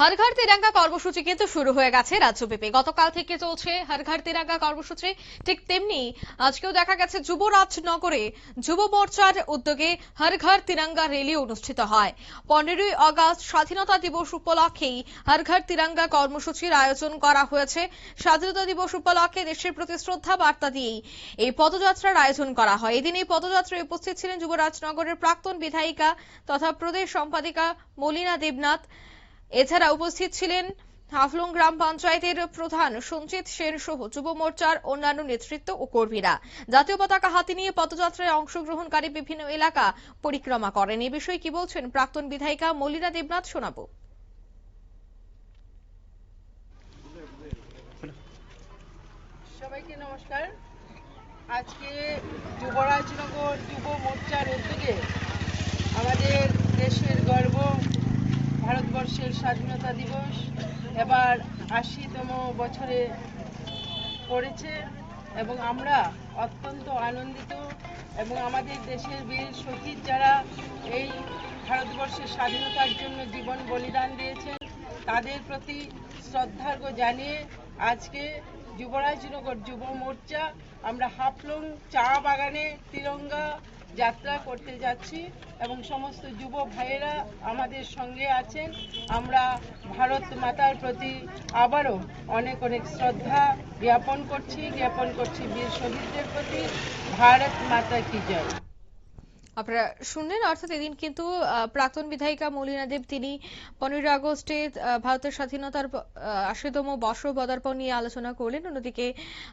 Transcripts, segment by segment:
হর ঘর তিরঙ্গা কর্মসূচি কিন্তু শুরু হয়ে গেছে রাজ্যব্যাপী। গতকাল থেকে চলছে হর ঘর তিরঙ্গা কর্মসূচি। ঠিক তেমনি আজকেও দেখা গেছে যুবরাজনগরে যুব মোর্চার উদ্যোগে হর ঘর তিরঙ্গা র্যালি অনুষ্ঠিত হয়। 15ই আগস্ট স্বাধীনতা দিবস উপলক্ষেই হর ঘর তিরঙ্গা কর্মসূচির আয়োজন করা হয়েছে। স্বাধীনতা দিবস উপলক্ষে দেশের প্রতি শ্রদ্ধা বার্তা দিয়েই এই পদযাত্রার আয়োজন করা হয়। এদিন এই পদযাত্রায় উপস্থিত ছিলেন যুবরাজনগরের প্রাক্তন বিধায়িকা তথা প্রদেশ সম্পাদিকা মলিনা দেবনাথ। এছাড়া উপস্থিত ছিলেন হাফলং গ্রাম পঞ্চায়েতের প্রধান সঞ্জিত সেন সহ যুব মোর্চার অন্যান্য নেতৃত্ব ও কর্মীরা। জাতীয় পতাকা হাতে নিয়ে পদযাত্রায় অংশগ্রহণকারী বিভিন্ন এলাকা পরিক্রমা করেন। এ বিষয়ে কি বলছেন প্রাক্তন বিধায়িকা মলিনা দেবনাথ, শোনাবো। সবাইকে নমস্কার। আজকে যুবরাজনগর যুব মোর্চার উদ্যোগে আমাদের দেশের গর্ব ভারতবর্ষের স্বাধীনতা দিবস এবার 80তম বছরে পড়েছে এবং আমরা অত্যন্ত আনন্দিত এবং আমাদের দেশের বীর শহীদ যারা এই ভারতবর্ষের স্বাধীনতার জন্য জীবন বলিদান দিয়েছেন তাদের প্রতি শ্রদ্ধার্ঘ জানিয়ে আজকে যুবরাজনগর যুব মোর্চা আমরা হাফলং চা বাগানে তিরঙ্গা যাত্রা করতে যাচ্ছি এবং সমস্ত যুব ভাইয়েরা আমাদের সঙ্গে আছেন। আমরা ভারত মাতার প্রতি আবারও অনেক অনেক শ্রদ্ধা জ্ঞাপন করছি বীর শহীদদের প্রতি। ভারত মাতা কি জয়। আপনারা শুনলেন, অর্থাৎ এদিন কিন্তু প্রাক্তন বিধায়িকা মলিনা দেব তিনি 15 আগস্টে ভারতের স্বাধীনতার 80তম বর্ষ পদার্পণ নিয়ে আলোচনা করলেন। অন্যদিকে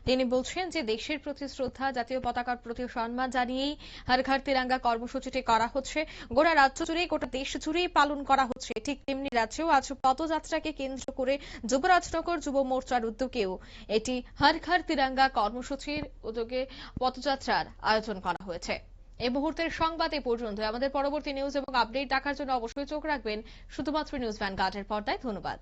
তিনি বলছেন যে দেশের প্রতি শ্রদ্ধা, জাতীয় পতাকার প্রতি সম্মান জানিয়েই হর ঘর তিরঙ্গা কর্মসূচিটি করা হচ্ছে। গোটা রাজ্য জুড়েই, গোটা দেশ জুড়েই পালন করা হচ্ছে। ঠিক তেমনি রাজ্যেও আজ পদযাত্রাকে কেন্দ্র করে যুবরাজনগর যুব মোর্চার উদ্যোগেও এটি হর ঘর তিরঙ্গা কর্মসূচির উদ্যোগে পদযাত্রার আয়োজন করা হয়েছে। এই মুহূর্তের সংবাদ এ পর্যন্ত। আমাদের পরবর্তী নিউজ এবং আপডেট দেখার জন্য অবশ্যই চোখ রাখবেন শুধুমাত্র নিউজ ভ্যানগার্ডের পর্দায়। ধন্যবাদ।